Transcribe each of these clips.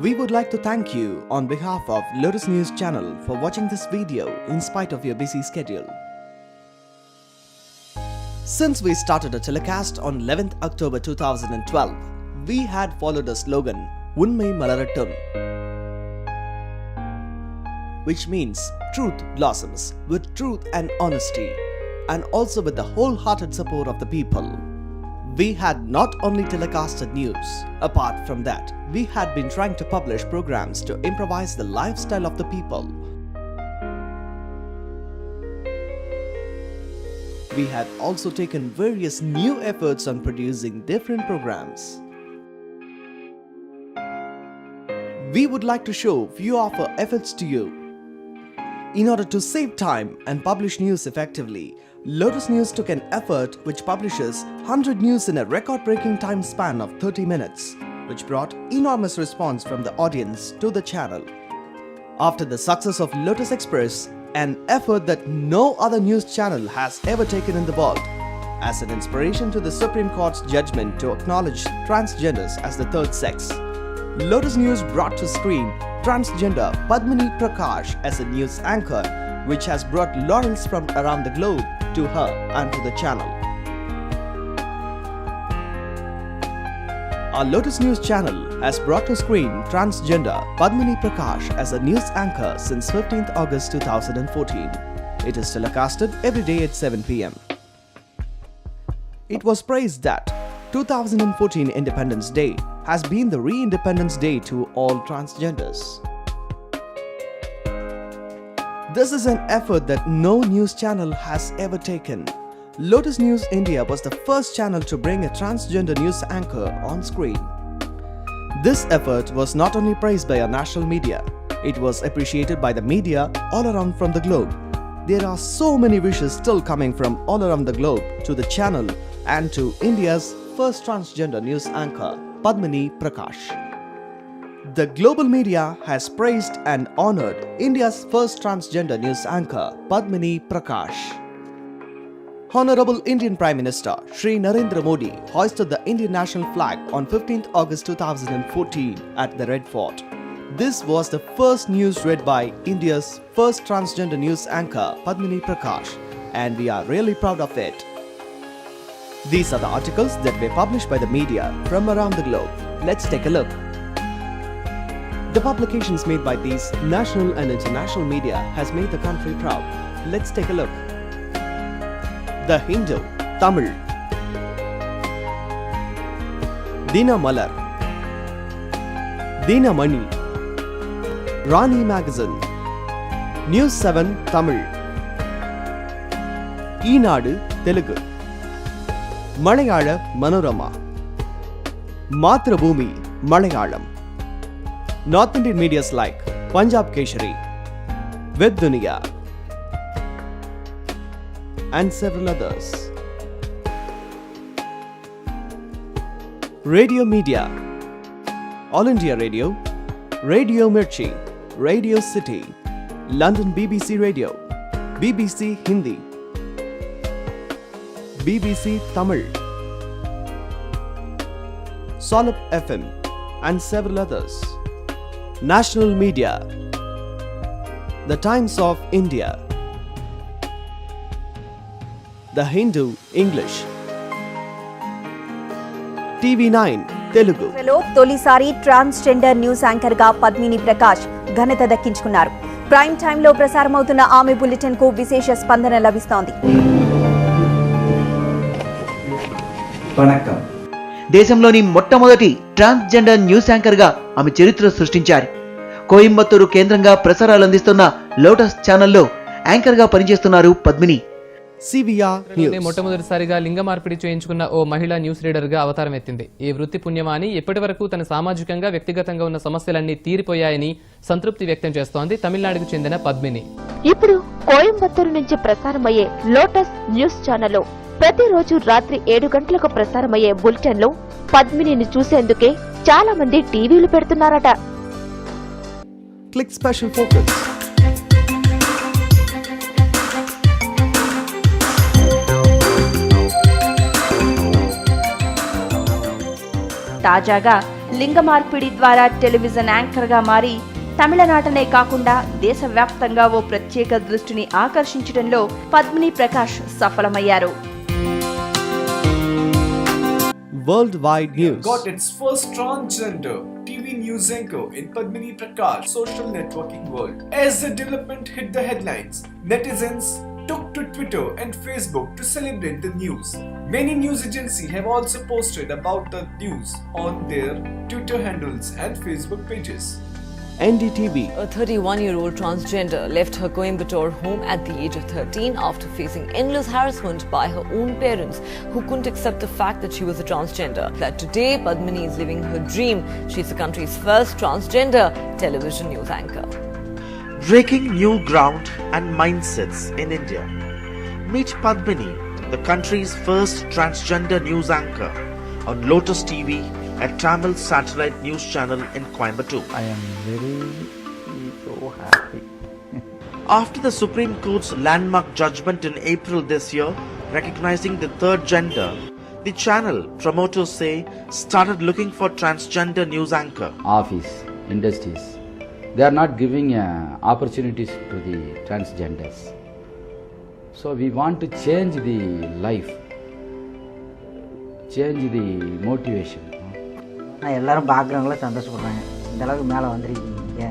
We would like to thank you on behalf of Lotus News channel for watching this video in spite of your busy schedule. Since we started a telecast on 11th October 2012, we had followed a slogan, Unmai Malarattum, which means truth blossoms with truth and honesty, and also with the wholehearted support of the people. We had not only telecasted news, apart from that, we had been trying to publish programs to improvise the lifestyle of the people. We had also taken various new efforts on producing different programs. We would like to show few of our efforts to you. In order to save time and publish news effectively, Lotus News took an effort which publishes 100 news in a record-breaking time span of 30 minutes, which brought enormous response from the audience to the channel. After the success of Lotus Express, an effort that no other news channel has ever taken in the world, as an inspiration to the Supreme Court's judgment to acknowledge transgenders as the third sex, Lotus News brought to screen Transgender Padmini Prakash as a news anchor, which has brought laurels from around the globe to her and to the channel. Our Lotus News channel has brought to screen Transgender Padmini Prakash as a news anchor since 15th August 2014. It is telecasted every day at 7 p.m. It was praised that 2014 Independence Day has been the re-independence day to all transgenders. This is an effort that no news channel has ever taken. Lotus News India was the first channel to bring a transgender news anchor on screen. This effort was not only praised by our national media, it was appreciated by the media all around from the globe. There are so many wishes still coming from all around the globe to the channel and to India's first transgender news anchor, Padmini Prakash. The global media has praised and honored India's first transgender news anchor, Padmini Prakash. Honorable Indian Prime Minister Shri Narendra Modi hoisted the Indian national flag on 15th August 2014 at the Red Fort. This was the first news read by India's first transgender news anchor, Padmini Prakash, and we are really proud of it. These are the articles that were published by the media from around the globe. Let's take a look. The publications made by these national and international media has made the country proud. Let's take a look. The Hindu, Tamil. Dinamalar, Dinamani, Rani Magazine, News 7 Tamil, Eenadu Telugu, Malayala Manorama, Mathrubhumi Malayalam. North Indian medias like Punjab Keshari, Ved Duniya, and several others. Radio media, All India Radio, Radio Mirchi, Radio City, London BBC Radio, BBC Hindi, BBC Tamil, Solop FM, and several others. National media, The Times of India, The Hindu English, TV9 Telugu. తొలిసారి transgender news anchor గా పద్మిని ప్రకాష్ ఘనత దక్కించుకున్నారు. Prime time లో ప్రసారమవుతున్న ఆమె bulletin కు విశేష స్పందన లభిస్తోంది. దేశంలోని మొట్టమొదటి ట్రాన్స్జెండర్ న్యూస్ యాంకర్ గా ఆమె చరిత్ర సృష్టించారు. కోయంబత్తూరు కేంద్రంగా ప్రసారాలు అందిస్తున్న లోటస్ ఛానల్లో యాంకర్ గా పనిచేస్తున్నారు పద్మిని. మొట్టమొదటిసారిగా లింగ మార్పిడి చేయించుకున్న ఓ మహిళా న్యూస్ రీడర్ గా అవతారం ఎత్తింది. ఈ వృత్తి పుణ్యమాని ఇప్పటి వరకు తన సామాజికంగా వ్యక్తిగతంగా ఉన్న సమస్యలన్నీ తీరిపోయాయని సంతృప్తి వ్యక్తం చేస్తోంది తమిళనాడుకు చెందిన పద్మిని. ఇప్పుడు కోయంబత్తూరు నుంచి ప్రసారమయ్యే లోటస్ న్యూస్ ఛానల్లో ప్రతిరోజు రాత్రి 7 గంటలకు ప్రసారమయ్యే బులెటిన్ లో పద్మినిని చూసేందుకే చాలా మంది టీవీలు పెడుతున్నారట. Click special focus. తాజాగా లింగ మార్పిడి ద్వారా టెలివిజన్ యాంకర్గా మారి తమిళనాటనే కాకుండా దేశవ్యాప్తంగా ఓ ప్రత్యేక దృష్టిని ఆకర్షించడంలో Padmini Prakash సఫలమయ్యారు. Worldwide news. Got its first transgender TV news anchor in Padmini Prakash social networking world. As the development hit the headlines, netizens took to Twitter and Facebook to celebrate the news. Many news agencies have also posted about the news on their Twitter handles and Facebook pages. NDTV. A 31-year-old transgender left her Coimbatore home at the age of 13 after facing endless harassment by her own parents, who couldn't accept the fact that she was a transgender. That today, Padmini is living her dream. She's the country's first transgender television news anchor. Breaking new ground and mindsets in India. Meet Padmini, the country's first transgender news anchor, on Lotus TV, a Tamil satellite news channel in Coimbatore. I am so happy. After the Supreme Court's landmark judgment in April this year, recognizing the third gender, the channel, promoters say, started looking for transgender news anchor. Office, industries, they are not giving opportunities to the transgenders. So we want to change the life, change the motivation. எல்லாரும் பார்க்குறவங்கள சந்தோஷப்படுறாங்க. இந்த அளவுக்கு மேலே வந்திருக்கீங்க,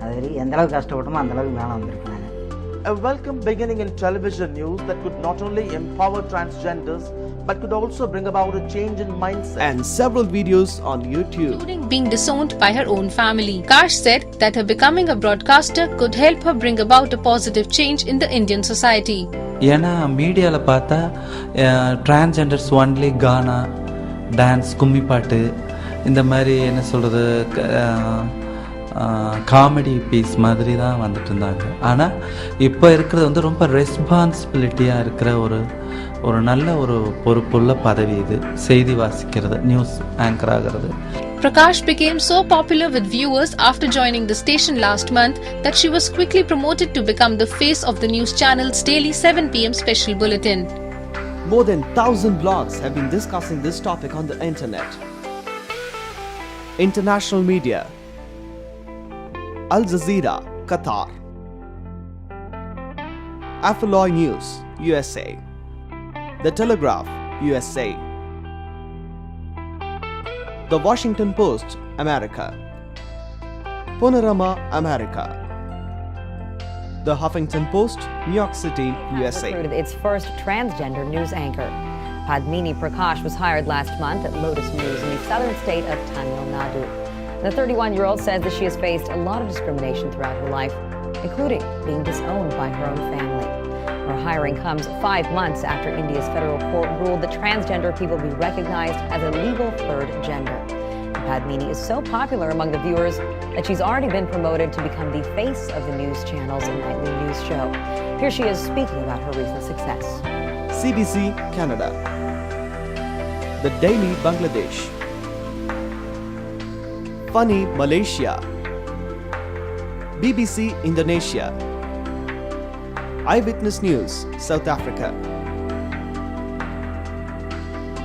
அது எந்த அளவுக்கு கஷ்டப்பட்டோமோ அந்த அளவுக்கு மேலே வந்திருக்காங்க. A welcome beginning in television news that could not only empower transgenders but could also bring about a change in mindset. And several videos on YouTube. Including being disowned by her own family. Kash said that her becoming a broadcaster could help her bring about a positive change in the Indian society. ஏன்னா மீடியாவில் பார்த்தா transgenders only கானா dance கும்மி பாட்டு இந்த மாதிரி என்ன சொல்கிறது comedy piece மாதிரி தான் வந்துட்டு இருந்தாங்க. ஆனால் இப்போ இருக்கிறது வந்து ரொம்ப ரெஸ்பான்சிபிலிட்டியாக இருக்கிற ஒரு நல்ல ஒரு பொறுப்புள்ள பதவி இது. செய்தி வாசிக்கிறது, நியூஸ் ஆங்கர் ஆகிறது. Prakash became so popular with viewers after joining the station last month that she was quickly promoted to become the face of the news channel's daily 7 p.m. special bulletin. More than 1,000 blogs have been discussing this topic on the internet. International media. Al Jazeera, Qatar. Afaloy News, USA. The Telegraph, USA. The Washington Post, America. Panorama, America. The Huffington Post, New York City, USA. Recruited its first transgender news anchor. Padmini Prakash was hired last month at Lotus News in the southern state of Tamil Nadu. The 31-year-old says that she has faced a lot of discrimination throughout her life, including being disowned by her own family. Her hiring comes 5 months after India's federal court ruled that transgender people be recognized as a legal third gender. Padmini is so popular among the viewers that she's already been promoted to become the face of the news channel's nightly news show. Here she is speaking about her recent success. CBC, Canada. The Daily, Bangladesh. Funny, Malaysia. BBC, Indonesia. Eyewitness News, South Africa.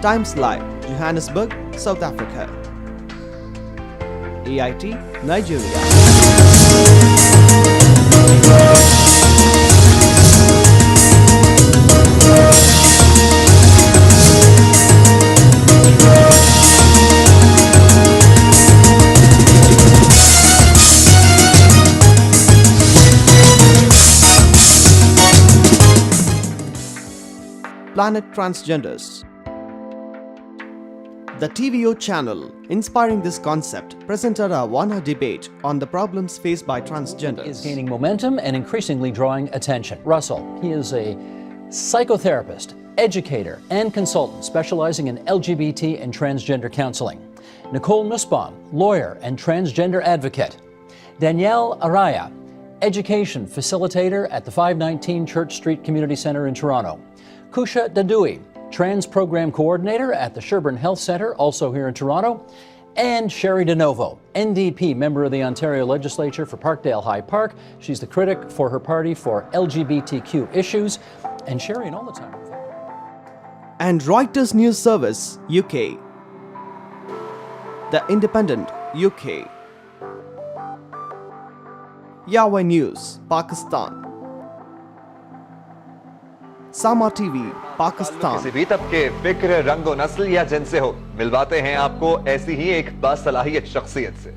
Times Live, Johannesburg, South Africa. AIT, Nigeria. Planet Transgenders. The TVO channel, inspiring this concept, presented a one-hour debate on the problems faced by transgenders. Is gaining momentum and increasingly drawing attention. Russell, he is a psychotherapist, educator, and consultant specializing in LGBT and transgender counseling. Nicole Nussbaum, lawyer and transgender advocate. Danielle Araya, education facilitator at the 519 Church Street Community Center in Toronto. Kusha Dadui, trans program coordinator at the Sherburne Health Center, also here in Toronto. And Sherry DeNovo, NDP member of the Ontario Legislature for Parkdale High Park. She's the critic for her party for LGBTQ issues. And Sherry, and all the time. And Reuters News Service, UK. The Independent, UK. Yahweh News, Pakistan. Sama TV, Pakistan. किसी भी तबके, फिक्र, रंग व नस्ल या जिन से हो, मिलवाते हैं आपको ऐसी ही एक बासलाहियत शख्सियत से।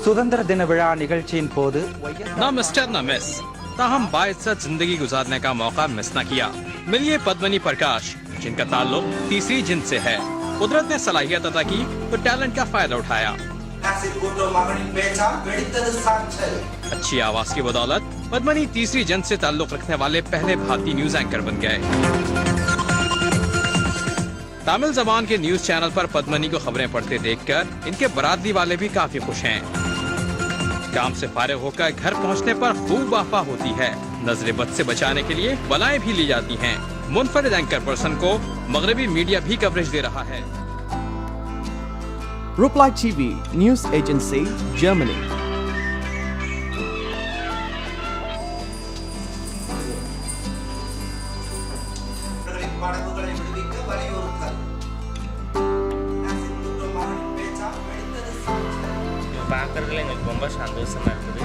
சுதந்திர தின விழா நிகழ்ச்சியின் போது ना मिस्टर ना मिस, ताहम बाइज्जत जिंदगी गुजारने का मौका मिस न किया। मिलिए पद्मिनी प्रकाश, जिनका ताल्लुक तीसरी जिन्स से है। कुदरत ने सलाहियत अदा की तो टैलेंट का फायदा उठाया। अच्छी आवाज की बदौलत पद्मिनी तीसरी जिन्स से ताल्लुक रखने वाले पहले भारतीय न्यूज एंकर बन गए। तमिल जबान के न्यूज चैनल पर पद्मिनी को खबरें पढ़ते देखकर इनके बरादरी वाले भी काफी खुश हैं। काम से फारिग होकर घर पहुंचने पर खूब वाहवाह होती है। नजरे बद से बचाने के लिए बलाएं भी ली जाती हैं। मुनफरिद एंकर पर्सन को मगरबी मीडिया भी कवरेज दे रहा है। Reply TV, News Agency, Germany. பார்க்கறதுல எங்களுக்கு ரொம்ப சந்தோஷமா இருக்குது.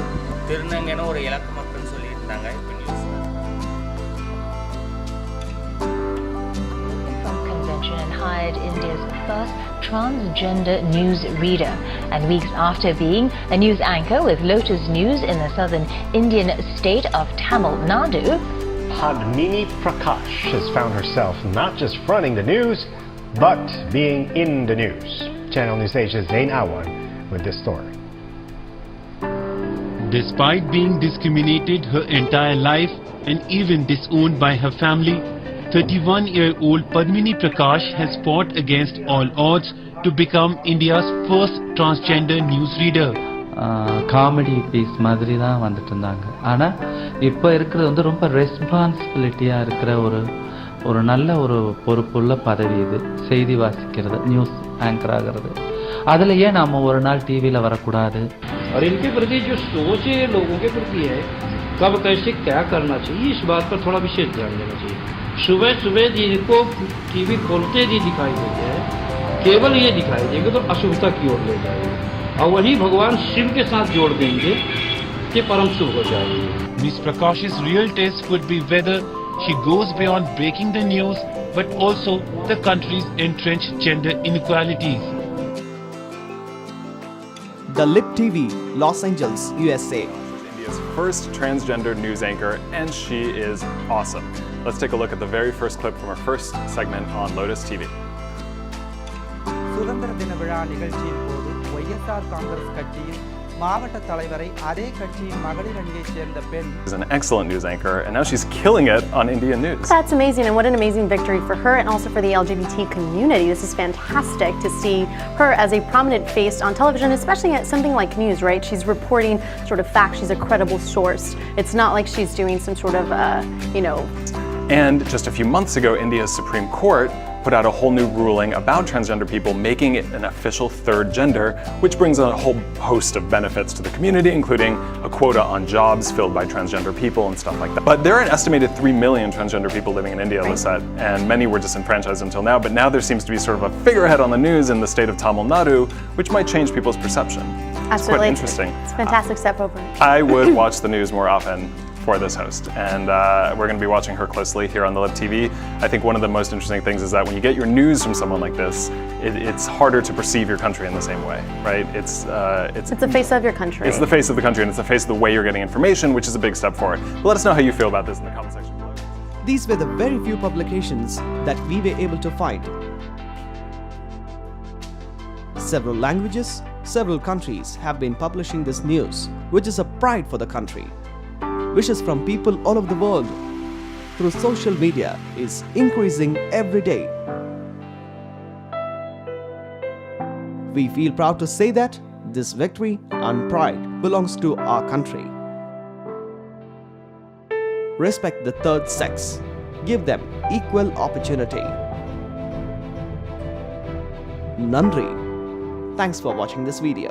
திருநங்கைன்னு ஒரு இலக்கு மக்கள்னு சொல்லியிருந்தாங்க. இப்போ news convention and hired India's first transgender news reader. And weeks after being a news anchor with Lotus News in the southern Indian state of Tamil Nadu, Padmini Prakash has found herself not just fronting the news, but being in the news. Channel News Asia's Zain Awan with this story. Despite being discriminated her entire life and even disowned by her family, 31-year-old Padmini Prakash has fought against all odds to become India's first transgender news reader. Comedy piece மாதிரி தான் வந்துட்டு இருந்தாங்க. ஆனால் இப்போ இருக்கிறது வந்து ரொம்ப ரெஸ்பான்சிபிலிட்டியாக இருக்கிற ஒரு நல்ல ஒரு பொறுப்புள்ள பதவி இது. செய்தி வாசிக்கிறது, நியூஸ் ஆங்கர் ஆகிறது. அதில் ஏன் நாம் ஒரு நாள் டிவியில் வரக்கூடாது? और इनके प्रति जो सोच है लोगों के प्रति है, कब कैसे क्या करना चाहिए, इस बात पर थोड़ा विशेष ध्यान देना चाहिए। सुबह सुबह जिनको टीवी खोलते ही दिखाई देते हैं, केवल ये दिखाई देंगे तो अशुभता की ओर ले जाएंगे, और वही भगवान शिव के साथ जोड़ देंगे कि परम शुभ हो जाएगी। Miss Prakash's real test would be whether she goes beyond breaking the news, but also the country's entrenched gender inequalities. The Lip TV, Los Angeles, USA. India's first transgender news anchor, and she is awesome. Let's take a look at the very first clip from her first segment on Lotus TV. சுதந்திர தின விழா நிகழ்ச்சியின் போது YSR Congress கட்சியின் மாவட்ட தலைவரை அதே கட்சியின் மகளிர் அணியைச் சேர்ந்த பெண் She's an excellent news anchor, and now she's killing it on Indian news. That's amazing, and what an amazing victory for her and also for the LGBT community. This is fantastic to see her as a prominent face on television, especially at something like news, right? She's reporting sort of facts. She's a credible source. It's not like she's doing some sort of, And just a few months ago, India's Supreme Court put out a whole new ruling about transgender people, making it an official third gender, which brings a whole host of benefits to the community, including a quota on jobs filled by transgender people and stuff like that. But there are an estimated 3 million transgender people living in India, Lisette, and many were disenfranchised until now, but now there seems to be sort of a figurehead on the news in the state of Tamil Nadu, which might change people's perception. absolutely. It's quite interesting. It's a fantastic step forward. I would watch the news more often for this host, and we're going to be watching her closely here on the Lip TV. I think one of the most interesting things is that when you get your news from someone like this, it's harder to perceive your country in the same way, right? It's the face of your country. It's the face of the country, and it's the face of the way you're getting information, which is a big step forward. But let us know how you feel about this in the comment section below. These were the very few publications that we were able to find. Several languages, several countries have been publishing this news, which is a pride for the country. Wishes from people all over the world through social media is increasing every day. We feel proud to say that this victory and pride belongs to our country. Respect the third sex. Give them equal opportunity. Nandri. Thanks for watching this video.